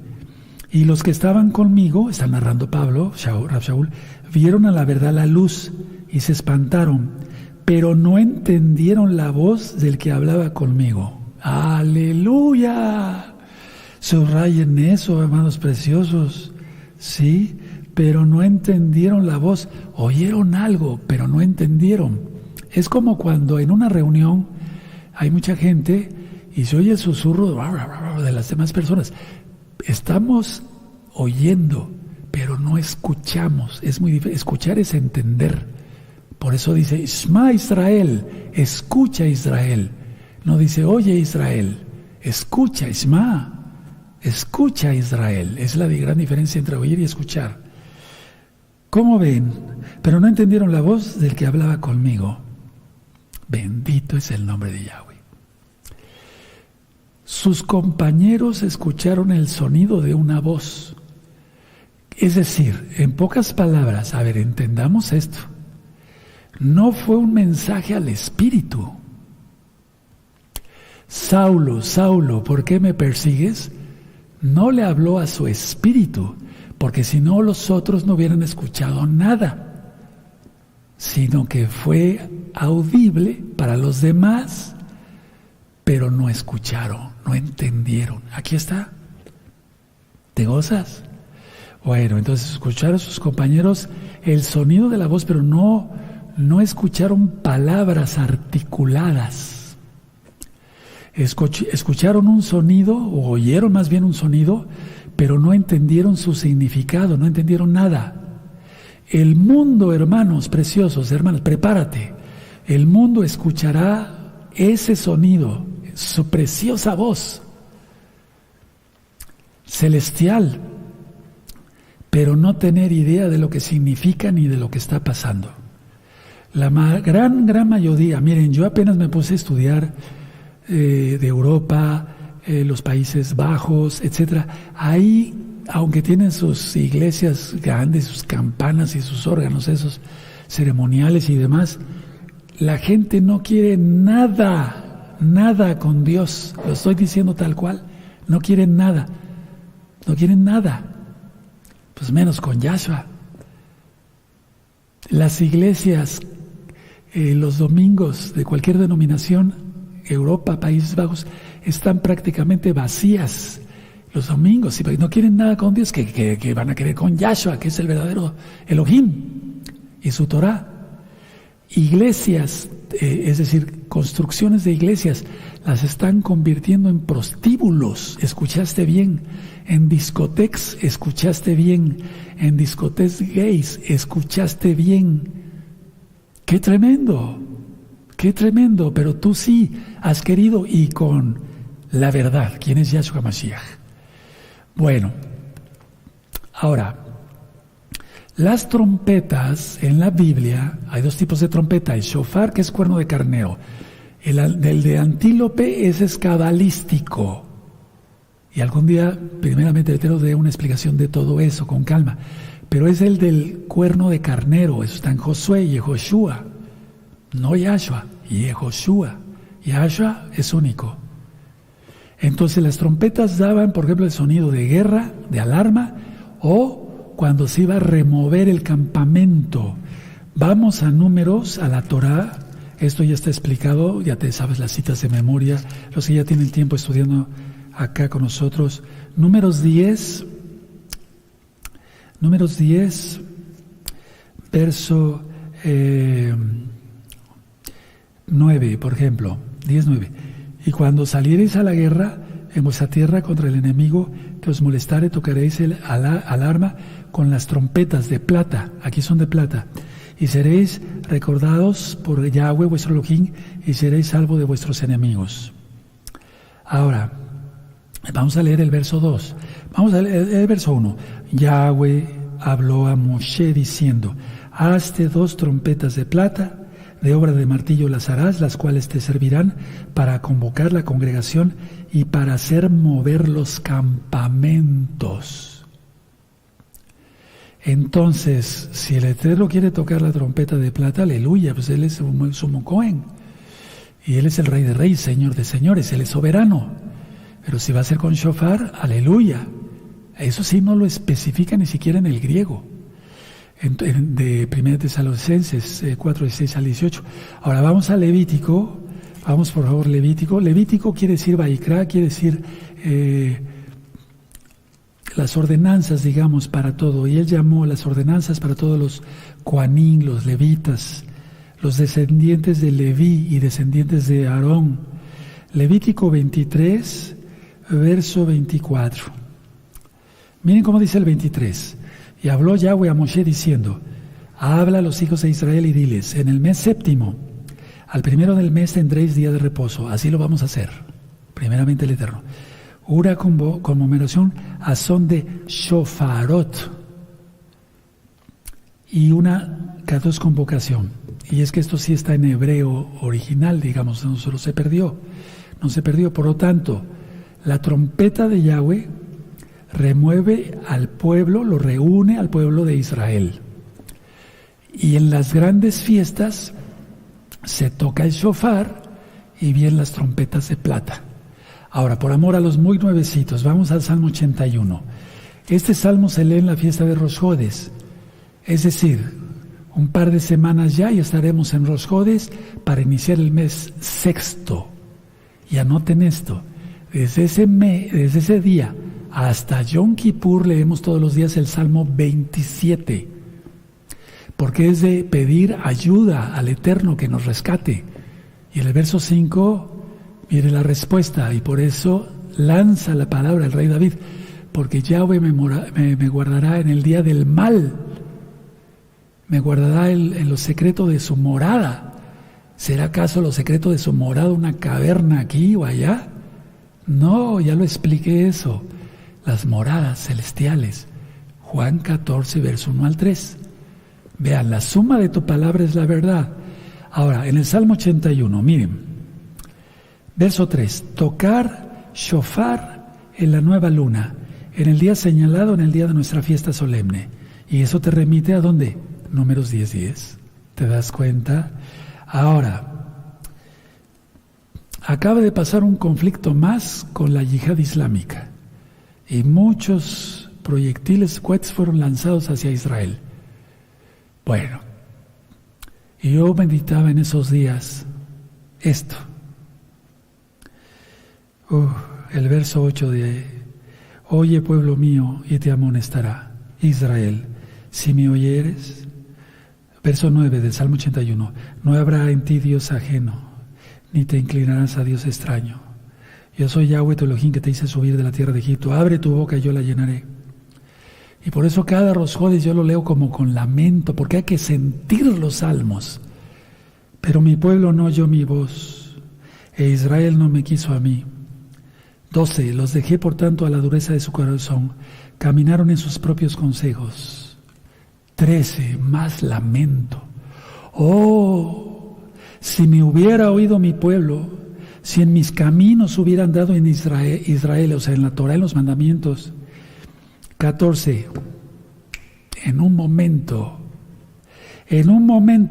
Y los que estaban conmigo, está narrando Pablo, Rab Shaul, vieron a la verdad la luz y se espantaron, pero no entendieron la voz del que hablaba conmigo. ¡Aleluya! Subrayen eso, hermanos preciosos. Sí, pero no entendieron la voz. Oyeron algo, pero no entendieron. Es como cuando en una reunión hay mucha gente y se oye el susurro de las demás personas. Estamos oyendo, pero no escuchamos. Es muy difícil. Escuchar es entender. Por eso dice, Shema Israel, escucha Israel. No dice, oye Israel, escucha, Shema, escucha Israel. Es la gran diferencia entre oír y escuchar. ¿Cómo ven? Pero no entendieron la voz del que hablaba conmigo. Bendito es el nombre de Yahweh. Sus compañeros escucharon el sonido de una voz. Es decir, en pocas palabras, a ver, entendamos esto. No fue un mensaje al espíritu. Saulo, Saulo, ¿por qué me persigues? No le habló a su espíritu, porque si no los otros no hubieran escuchado nada, sino que fue audible para los demás, pero no escucharon, no entendieron. Aquí está. ¿Te gozas? Bueno, entonces escucharon a sus compañeros el sonido de la voz, pero no escucharon palabras articuladas. Escucharon un sonido, o oyeron más bien un sonido, pero no entendieron su significado, no entendieron nada. El mundo, hermanos preciosos, hermanos, prepárate. El mundo escuchará ese sonido, su preciosa voz celestial, pero no tener idea de lo que significa ni de lo que está pasando. La gran mayoría, miren, yo apenas me puse a estudiar de Europa, los Países Bajos, etcétera. Ahí, aunque tienen sus iglesias grandes, sus campanas y sus órganos esos ceremoniales y demás, la gente no quiere nada con Dios. Lo estoy diciendo tal cual. No quieren nada. Pues menos con Yahshua. Las iglesias, los domingos de cualquier denominación, Europa, Países Bajos, están prácticamente vacías los domingos. Y no quieren nada con Dios, que van a querer con Yahshua, que es el verdadero Elohim y su Torah. Iglesias, es decir, construcciones de iglesias, las están convirtiendo en prostíbulos. ¿Escuchaste bien? En discotecas, ¿escuchaste bien? En discotecas gays, ¿escuchaste bien? ¡Qué tremendo! ¡Qué tremendo! Pero tú sí has querido, y con la verdad. ¿Quién es Yahshua Mashiach? Bueno, ahora, las trompetas en la Biblia, hay dos tipos de trompeta: el shofar, que es cuerno de carnero. El de antílope es cabalístico. Y algún día, primeramente, te doy una explicación de todo eso con calma. Pero es el del cuerno de carnero. Eso está en Josué y Yehoshua. No Yahshua, Yehoshua. Yahshua es único. Entonces las trompetas daban, por ejemplo, el sonido de guerra, de alarma, o cuando se iba a remover el campamento. Vamos a Números, a la Torá. Esto ya está explicado, ya te sabes las citas de memoria, los que ya tienen tiempo estudiando acá con nosotros. Números 10, verso 9, por ejemplo, 10:9. Y cuando saliereis a la guerra en vuestra tierra contra el enemigo que os molestare, tocaréis el alarma con las trompetas de plata, aquí son de plata, y seréis recordados por Yahweh vuestro Elohim, y seréis salvos de vuestros enemigos. Ahora, vamos a leer el verso 2. Vamos a leer el verso 1. Yahweh habló a Moshe diciendo: hazte 2 trompetas de plata, de obra de martillo las harás, las cuales te servirán para convocar la congregación y para hacer mover los campamentos. Entonces, si el Eterno quiere tocar la trompeta de plata, aleluya, pues Él es el sumo Cohen. Y Él es el Rey de Reyes, Señor de Señores, Él es soberano. Pero si va a ser con shofar, aleluya. Eso sí no lo especifica ni siquiera en el griego. De 1 Tesalonicenses 4:16 al 18. Ahora vamos a Levítico. Vamos por favor, Levítico. Levítico quiere decir Vaikra, quiere decir las ordenanzas, digamos, para todo. Y él llamó las ordenanzas para todos los Coanín, los levitas, los descendientes de Leví y descendientes de Aarón. Levítico 23, verso 24. Miren cómo dice el 23. Y habló Yahweh a Moshe diciendo: habla a los hijos de Israel y diles: en el mes 7, al primero del mes tendréis día de reposo. Así lo vamos a hacer, primeramente el Eterno. Una conmemoración a son de shofarot y una kadosh convocación. Y es que esto sí está en hebreo original, digamos, no solo se perdió. Por lo tanto, la trompeta de Yahweh remueve al pueblo, lo reúne al pueblo de Israel. Y en las grandes fiestas se toca el shofar y vienen las trompetas de plata. Ahora, por amor a los muy nuevecitos, vamos al Salmo 81. Este salmo se lee en la fiesta de Rosh Hodesh, es decir, un par de semanas ya y estaremos en Rosh Hodesh para iniciar el mes 6. Y anoten esto, desde ese día hasta Yom Kippur leemos todos los días el Salmo 27, porque es de pedir ayuda al Eterno que nos rescate. Y en el verso 5, mire la respuesta, y por eso lanza la palabra el rey David: porque Yahweh me guardará en el día del mal, me guardará en lo secreto de su morada. ¿Será acaso lo secreto de su morada una caverna aquí o allá? No, ya lo expliqué eso. Las moradas celestiales. Juan 14, verso 1 al 3. Vean, la suma de tu palabra es la verdad. Ahora, en el Salmo 81, miren, Verso 3. Tocar shofar en la nueva luna, en el día señalado, en el día de nuestra fiesta solemne. Y eso te remite a ¿dónde? Números 10:10. ¿Te das cuenta? Ahora, acaba de pasar un conflicto más con la yihad islámica. Y muchos proyectiles, cohetes fueron lanzados hacia Israel. Bueno, y yo meditaba en esos días esto. El verso 8 de: Oye, pueblo mío, y te amonestará Israel, si me oyeres. Verso 9 del Salmo 81. No habrá en ti Dios ajeno, ni te inclinarás a Dios extraño. Yo soy Yahweh tu Elohim, que te hice subir de la tierra de Egipto. Abre tu boca y yo la llenaré. Y por eso cada Rosh Hodesh yo lo leo como con lamento, porque hay que sentir los salmos. Pero mi pueblo no oyó mi voz, e Israel no me quiso a mí. 12. Los dejé por tanto a la dureza de su corazón, caminaron en sus propios consejos. 13. Más lamento. Oh, si me hubiera oído mi pueblo, si en mis caminos hubiera andado en Israel, o sea, en la Torah, en los mandamientos. 14. En un momento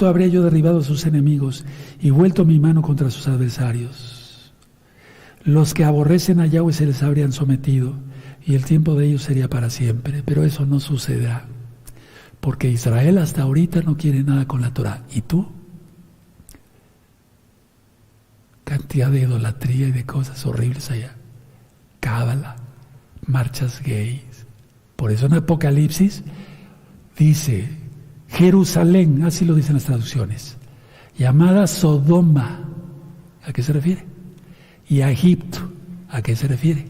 habría yo derribado a sus enemigos y vuelto mi mano contra sus adversarios. Los que aborrecen a Yahweh se les habrían sometido y el tiempo de ellos sería para siempre. Pero eso no sucederá, porque Israel hasta ahorita no quiere nada con la Torah. ¿Y tú? Cantidad de idolatría y de cosas horribles allá. Cábala, marchas gays. Por eso en Apocalipsis dice Jerusalén, así lo dicen las traducciones, llamada Sodoma. ¿A qué se refiere? Y a Egipto. ¿A qué se refiere?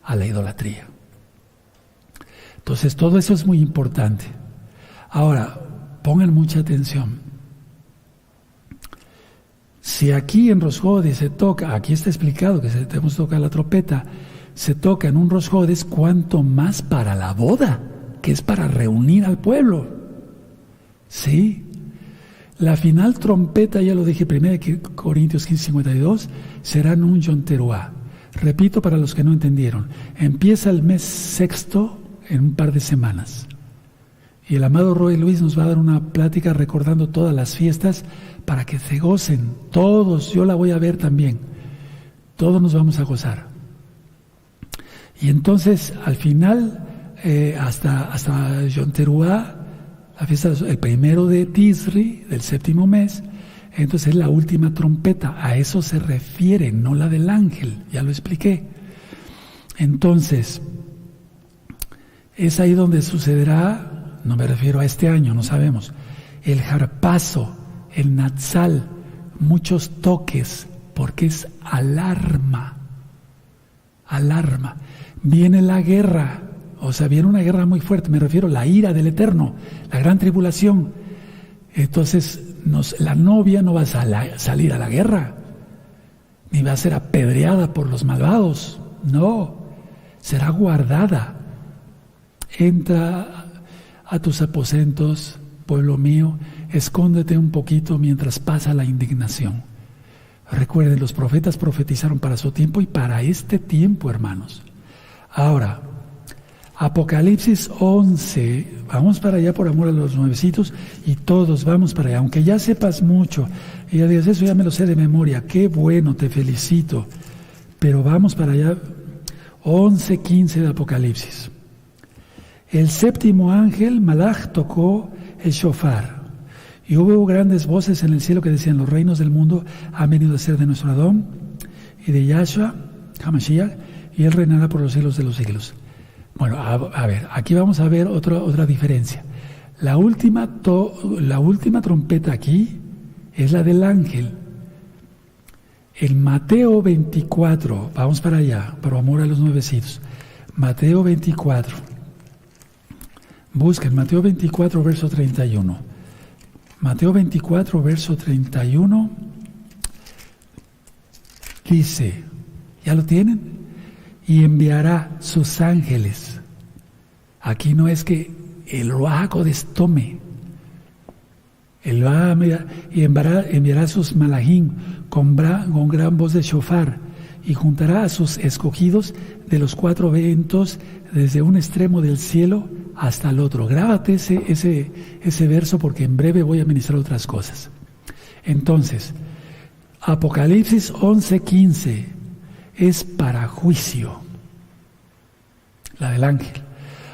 A la idolatría. Entonces todo eso es muy importante. Ahora, pongan mucha atención. Si aquí en Rosh Hodesh se toca, aquí está explicado que tenemos que tocar la trompeta, se toca en un Rosh Hodesh, cuanto más para la boda, que es para reunir al pueblo. ¿Sí? La final trompeta, ya lo dije, 1 Corintios 15:52, será en un Yom Teruah. Repito para los que no entendieron, empieza el mes sexto en un par de semanas. Y el amado Roy Luis nos va a dar una plática recordando todas las fiestas para que se gocen todos. Yo la voy a ver también. Todos nos vamos a gozar. Y entonces, al final, hasta Yom Teruah, la fiesta, el 1 de Tisri, del 7º mes, entonces es la última trompeta. A eso se refiere, no la del ángel. Ya lo expliqué. Entonces, es ahí donde sucederá, no me refiero a este año, no sabemos, el harpazo, el natsal, muchos toques, porque es alarma. Viene la guerra, o sea, viene una guerra muy fuerte, me refiero a la ira del Eterno, la gran tribulación. Entonces, la novia no va a salir a la guerra, ni va a ser apedreada por los malvados, no, será guardada. Entra a tus aposentos, pueblo mío, escóndete un poquito mientras pasa la indignación. Recuerden, los profetas profetizaron para su tiempo y para este tiempo, hermanos. Ahora, Apocalipsis 11, vamos para allá por amor a los nuevecitos y todos vamos para allá, aunque ya sepas mucho y ya digas, eso ya me lo sé de memoria, qué bueno, te felicito, pero vamos para allá, 11:15 de Apocalipsis. El 7º ángel, Malach, tocó el shofar. Y hubo grandes voces en el cielo que decían, los reinos del mundo han venido a ser de nuestro Adón y de Yahshua, HaMashiach, y Él reinará por los siglos de los siglos. Bueno, a ver, aquí vamos a ver otra diferencia. La última trompeta aquí es la del ángel. En Mateo 24, vamos para allá, por amor a los nuevecitos. Mateo 24. Busquen Mateo 24, verso 31. Mateo 24, verso 31, dice, ¿ya lo tienen? Y enviará sus ángeles. Aquí no es que el Ruach HaKodesh tome. Él va a enviar, y enviará sus malajim con gran voz de shofar, y juntará a sus escogidos de los 4 vientos, desde un extremo del cielo hasta el otro. Grábate ese verso, porque en breve voy a ministrar otras cosas. Entonces, Apocalipsis 11:15 es para juicio, la del ángel.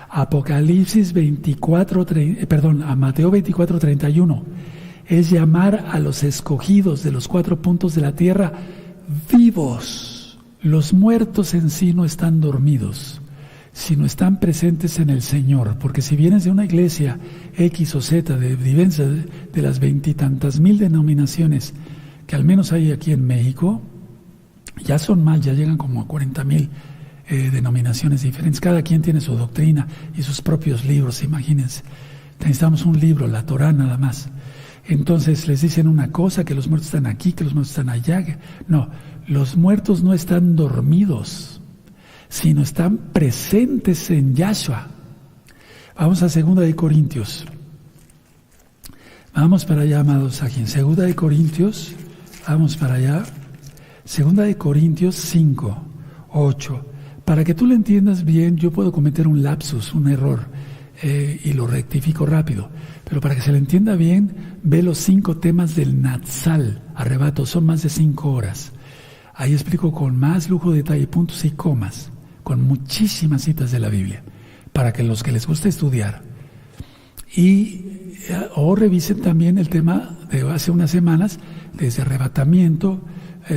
Apocalipsis Mateo 24:31 es llamar a los escogidos de los 4 puntos de la tierra vivos. Los muertos en sí no están dormidos, sino están presentes en el Señor, porque si vienes de una iglesia X o Z, de las 20 y tantas mil denominaciones que al menos hay aquí en México, ya son más, ya llegan como a 40,000 denominaciones diferentes. Cada quien tiene su doctrina y sus propios libros, imagínense. Necesitamos un libro, la Torá nada más. Entonces les dicen una cosa, que los muertos están aquí, que los muertos están allá. No, los muertos no están dormidos, sino están presentes en Yahshua. Vamos a 2 de Corintios. Vamos para allá, amados aquí. En 2 de Corintios, vamos para allá. 2 de Corintios 5:8. Para que tú lo entiendas bien, yo puedo cometer un lapsus, un error, y lo rectifico rápido. Pero para que se lo entienda bien, ve los 5 temas del Natsal, arrebato, son más de 5 horas. Ahí explico con más lujo de detalle, puntos y comas, con muchísimas citas de la Biblia, para que los que les gusta estudiar. O revisen también el tema de hace unas semanas, desde arrebatamiento,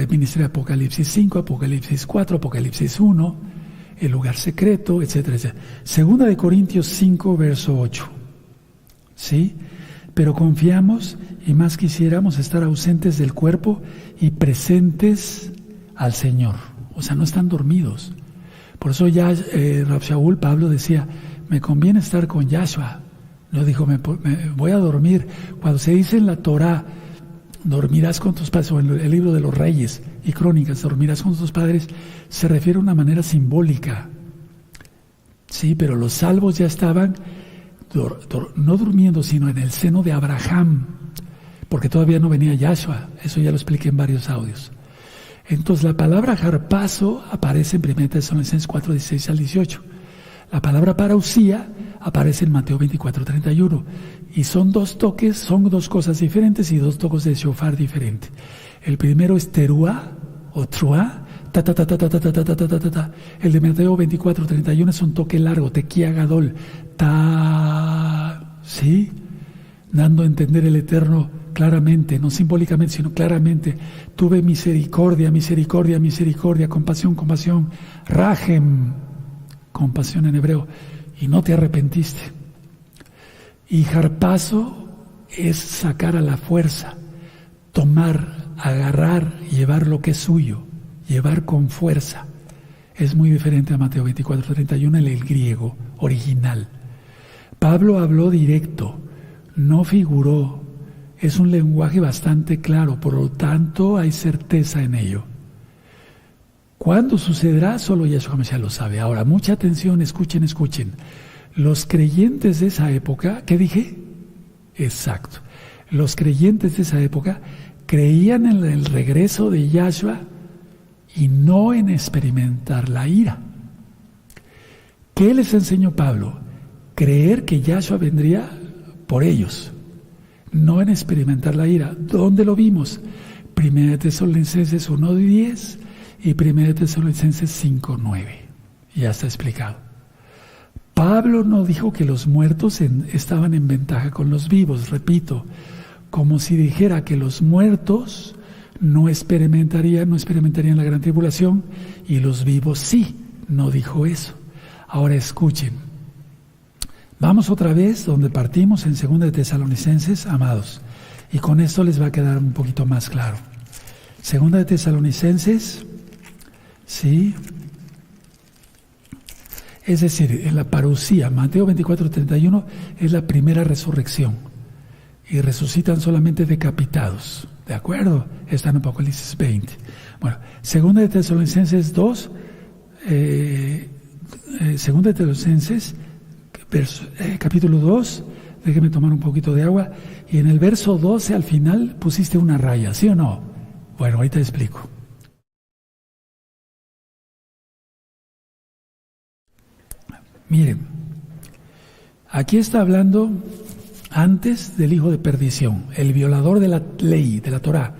ministerio de Apocalipsis 5, Apocalipsis 4, Apocalipsis 1, el lugar secreto, etcétera, etcétera. 2 de Corintios 5, verso 8. ¿Sí? Pero confiamos y más quisiéramos estar ausentes del cuerpo y presentes al Señor. O sea, no están dormidos. Por eso ya Rab Shaul, Pablo decía, me conviene estar con Yahshua. No dijo, me voy a dormir. Cuando se dice en la Torá, dormirás con tus padres, o en el libro de los Reyes y Crónicas, dormirás con tus padres, se refiere a una manera simbólica. Sí, pero los salvos ya estaban no durmiendo, sino en el seno de Abraham, porque todavía no venía Yahshua. Eso ya lo expliqué en varios audios. Entonces la palabra harpazo aparece en 1 Tesalonicenses 4:16 al 18. La palabra parousia aparece en Mateo 24:31. Y son 2 toques, son 2 cosas diferentes y 2 toques de shofar diferentes. El primero es teruá o truá, ta ta ta ta ta ta ta ta ta ta ta ta. El de Mateo 24:31 es un toque largo, tequía gadol, ta, ¿sí? Dando a entender el Eterno claramente, no simbólicamente, sino claramente. Tuve misericordia, misericordia, misericordia, compasión, compasión, rajem, compasión en hebreo, y no te arrepentiste. Y harpazo es sacar a la fuerza, tomar, agarrar, llevar lo que es suyo, llevar con fuerza. Es muy diferente a Mateo 24:31 en el griego original. Pablo habló directo, no figuró. Es un lenguaje bastante claro, por lo tanto hay certeza en ello. ¿Cuándo sucederá? Solo Yahshua Mashiach lo sabe. Ahora, mucha atención, escuchen. Los creyentes de esa época, ¿qué dije? Exacto. Los creyentes de esa época creían en el regreso de Yahshua y no en experimentar la ira. ¿Qué les enseñó Pablo? Creer que Yahshua vendría por ellos, no en experimentar la ira. ¿Dónde lo vimos? 1 Tesalonicenses 1:10 y 1 Tesalonicenses 5:9. Ya está explicado. Pablo no dijo que los muertos estaban en ventaja con los vivos, repito, como si dijera que los muertos no experimentarían la gran tribulación y los vivos sí. No dijo eso. Ahora escuchen. Vamos otra vez donde partimos en 2 de Tesalonicenses, amados, y con esto les va a quedar un poquito más claro. 2 de Tesalonicenses, sí, es decir, en la parousia, Mateo 24:31 es la primera resurrección y resucitan solamente decapitados, ¿de acuerdo? Está en Apocalipsis 20. Bueno, 2 de Tesalonicenses 2, 2 de Tesalonicenses capítulo 2, déjeme tomar un poquito de agua, y en el verso 12 al final pusiste una raya, ¿sí o no? Bueno, ahorita explico. Miren, aquí está hablando antes del hijo de perdición, el violador de la ley, de la Torá.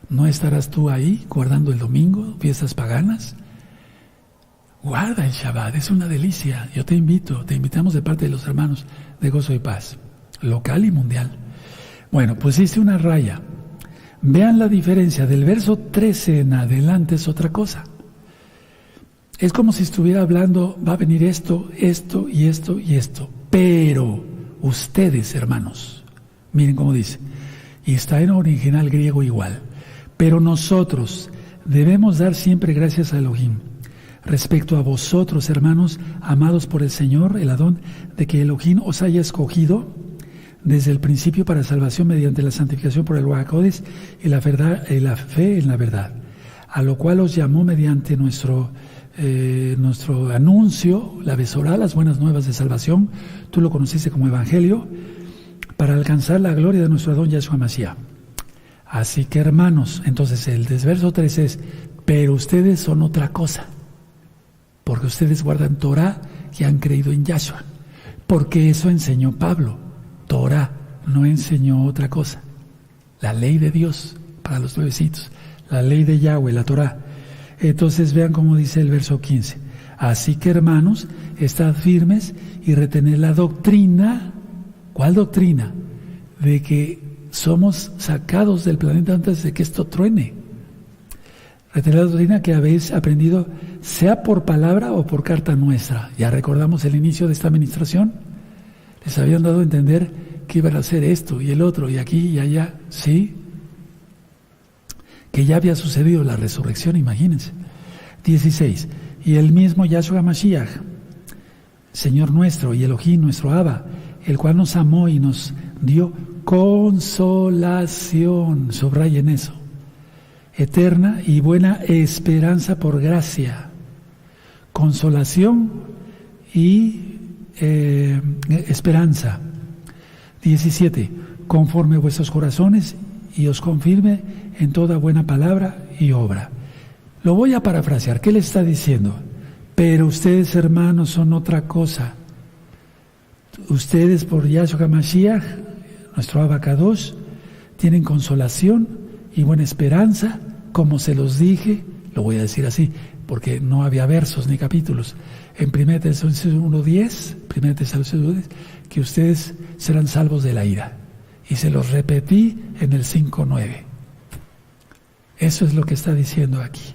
¿No estarás tú ahí guardando el domingo, fiestas paganas? Guarda el Shabbat, es una delicia. Yo te invitamos de parte de los hermanos de Gozo y Paz, local y mundial. Bueno, pusiste una raya. Vean la diferencia, del verso 13 en adelante es otra cosa. Es como si estuviera hablando, va a venir esto, esto y esto y esto. Pero ustedes, hermanos, miren cómo dice, y está en original griego igual, pero nosotros debemos dar siempre gracias a Elohim respecto a vosotros, hermanos, amados por el Señor, el Adón, de que Elohim os haya escogido desde el principio para salvación mediante la santificación por el Ruach HaKodesh y la verdad, y la fe en la verdad, a lo cual os llamó mediante nuestro anuncio, la Besorá, las buenas nuevas de salvación, tú lo conociste como Evangelio, para alcanzar la gloria de nuestro Adón Yahshua Mashiach. Así que, hermanos, entonces el verso 13 es, pero ustedes son otra cosa, porque ustedes guardan Torah y han creído en Yahshua, porque eso enseñó Pablo. Torah no enseñó otra cosa, la ley de Dios para los nuevecitos, la ley de Yahweh, la Torah. Entonces vean cómo dice el verso 15. Así que, hermanos, estad firmes y retened la doctrina. ¿Cuál doctrina? De que somos sacados del planeta antes de que esto truene. Retened la doctrina que habéis aprendido, sea por palabra o por carta nuestra. Ya recordamos el inicio de esta administración. Les habían dado a entender que iban a hacer esto y el otro y aquí y allá. ¿Sí? Que ya había sucedido la resurrección, imagínense. 16. Y el mismo Yahshua Mashiach, Señor nuestro y Elohim nuestro Abba, el cual nos amó y nos dio consolación, subrayen eso, eterna y buena esperanza por gracia. Consolación y esperanza. 17. Conforme vuestros corazones y os confirme en toda buena palabra y obra. Lo voy a parafrasear. ¿Qué le está diciendo? Pero ustedes, hermanos, son otra cosa. Ustedes, por Yahshua Mashiach, nuestro Abba Kadosh, tienen consolación y buena esperanza, como se los dije, lo voy a decir así, porque no había versos ni capítulos. En 1 Tesalonicenses 1:10, que ustedes serán salvos de la ira. Y se los repetí en el 5:9. Eso es lo que está diciendo aquí.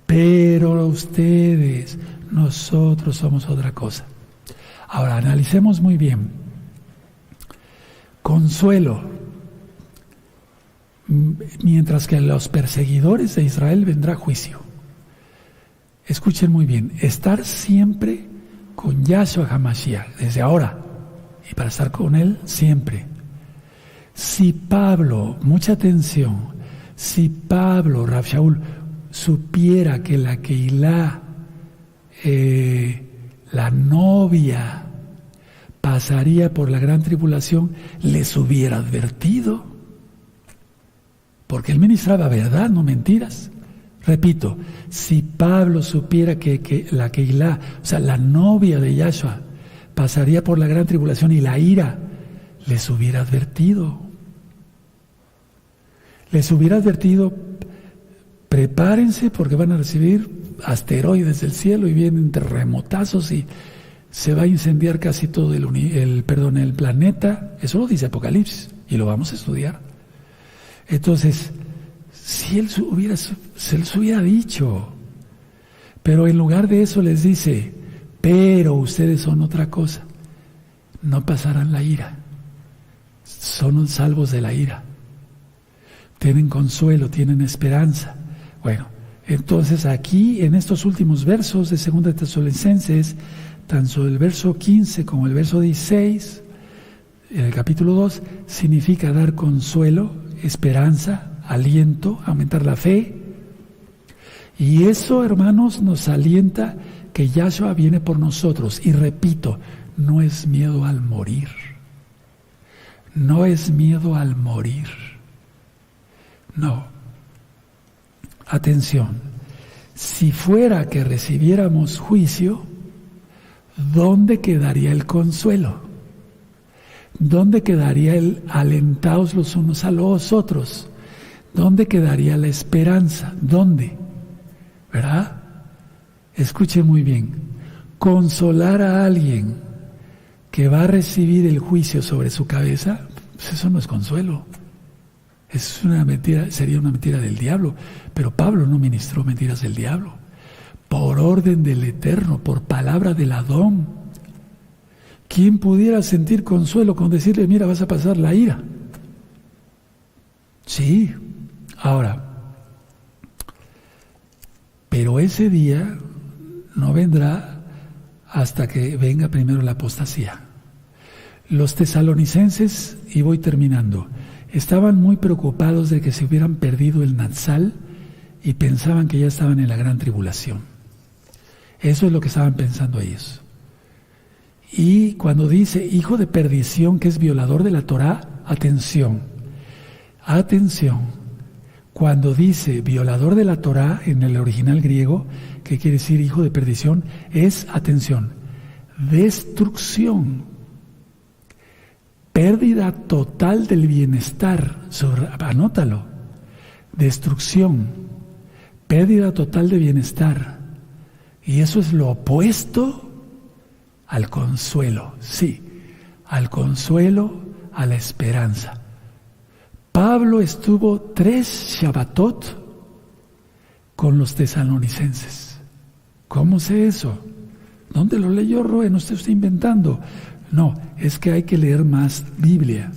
Pero ustedes, nosotros somos otra cosa. Ahora, analicemos muy bien. Consuelo. Mientras que a los perseguidores de Israel vendrá juicio. Escuchen muy bien. Estar siempre con Yahshua HaMashiach, desde ahora, y para estar con Él siempre. Si Pablo, mucha atención, si Pablo, Rav Shaul, supiera que la Keilah, la novia, pasaría por la gran tribulación, les hubiera advertido. Porque él ministraba verdad, no mentiras. Repito, si Pablo supiera que la Keilah, o sea, la novia de Yahshua, pasaría por la gran tribulación y la ira, les hubiera advertido. Les hubiera advertido, prepárense porque van a recibir asteroides del cielo y vienen terremotazos y se va a incendiar casi todo el planeta. Eso lo dice Apocalipsis y lo vamos a estudiar. Entonces, si él se les hubiera dicho, pero en lugar de eso les dice, pero ustedes son otra cosa, no pasarán la ira, son salvos de la ira, tienen consuelo, tienen esperanza. Bueno, entonces aquí en estos últimos versos de 2 Tesalonicenses, tanto el verso 15 como el verso 16, en el capítulo 2, significa dar consuelo, esperanza, aliento, aumentar la fe. Y eso, hermanos, nos alienta que Yahshua viene por nosotros. Y repito, no es miedo al morir. No es miedo al morir. No. atención, si fuera que recibiéramos juicio, ¿dónde quedaría el consuelo? ¿Dónde quedaría el alentaos los unos a los otros? ¿Dónde quedaría la esperanza? ¿Dónde? ¿Verdad? Escuche muy bien. Consolar a alguien que va a recibir el juicio sobre su cabeza, pues eso no es consuelo. Es una mentira, sería una mentira del diablo. Pero Pablo no ministró mentiras del diablo. Por orden del Eterno, por palabra del Adón. ¿Quién pudiera sentir consuelo con decirle, mira, vas a pasar la ira? Sí. Ahora, pero ese día no vendrá hasta que venga primero la apostasía. Los tesalonicenses, y voy terminando, estaban muy preocupados de que se hubieran perdido el Natsal y pensaban que ya estaban en la gran tribulación. Eso es lo que estaban pensando ellos. Y cuando dice hijo de perdición, que es violador de la Torá, atención, cuando dice violador de la Torá en el original griego, que quiere decir hijo de perdición, es, atención, destrucción, pérdida total del bienestar, anótalo, destrucción, pérdida total de bienestar, y eso es lo opuesto al consuelo, sí, al consuelo, a la esperanza. Pablo estuvo 3 Shabbatot con los tesalonicenses. ¿Cómo sé eso? ¿Dónde lo leyó Roe? No esté usted inventando. No, es que hay que leer más Biblia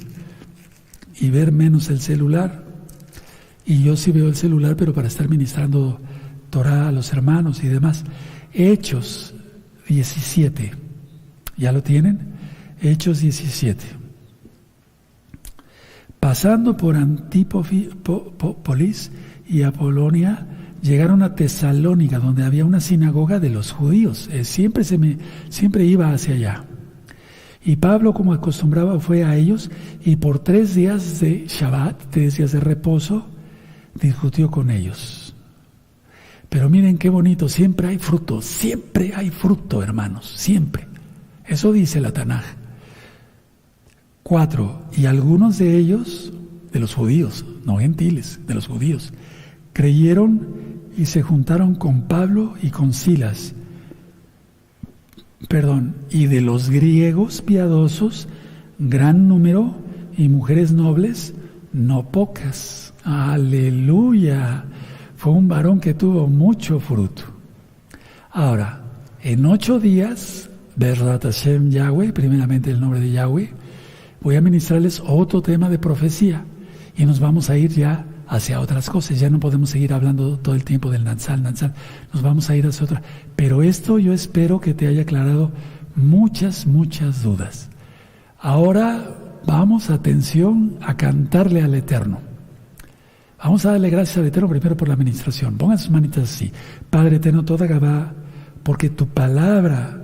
y ver menos el celular. Y yo sí veo el celular, pero para estar ministrando Torah a los hermanos y demás. Hechos 17. ¿Ya lo tienen? Hechos 17. Pasando por Antípolis y Apolonia, llegaron a Tesalónica, donde había una sinagoga de los judíos. Siempre iba hacia allá. Y Pablo, como acostumbraba, fue a ellos y por 3 días de Shabbat, 3 días de reposo, discutió con ellos. Pero miren qué bonito, siempre hay fruto, hermanos, siempre. Eso dice la Tanaj. 4. Y algunos de ellos, de los judíos, no gentiles, de los judíos, creyeron y se juntaron con Pablo y con Silas. Y de los griegos piadosos, gran número, y mujeres nobles, no pocas. ¡Aleluya! Fue un varón que tuvo mucho fruto. Ahora, en 8 días, Be'ezrat Hashem Yahweh, primeramente el nombre de Yahweh, voy a ministrarles otro tema de profecía y nos vamos a ir ya hacia otras cosas. Ya no podemos seguir hablando todo el tiempo del Natsal. Nos vamos a ir hacia otra. Pero esto yo espero que te haya aclarado muchas dudas. Ahora vamos, atención, a cantarle al Eterno. Vamos a darle gracias al Eterno primero por la administración. Pongan sus manitas así. Padre Eterno, toda Gabá, porque tu palabra,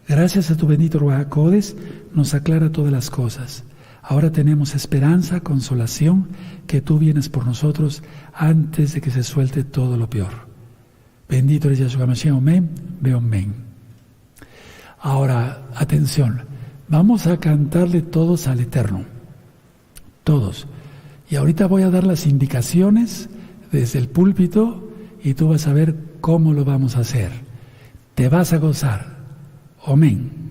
gracias a tu bendito Ruach HaKodesh, nos aclara todas las cosas. Ahora tenemos esperanza, consolación, que tú vienes por nosotros antes de que se suelte todo lo peor. Bendito eres Yahshua Mashiach, amén, amén. Ahora, atención, vamos a cantarle todos al Eterno, todos. Y ahorita voy a dar las indicaciones desde el púlpito y tú vas a ver cómo lo vamos a hacer. Te vas a gozar. Amén.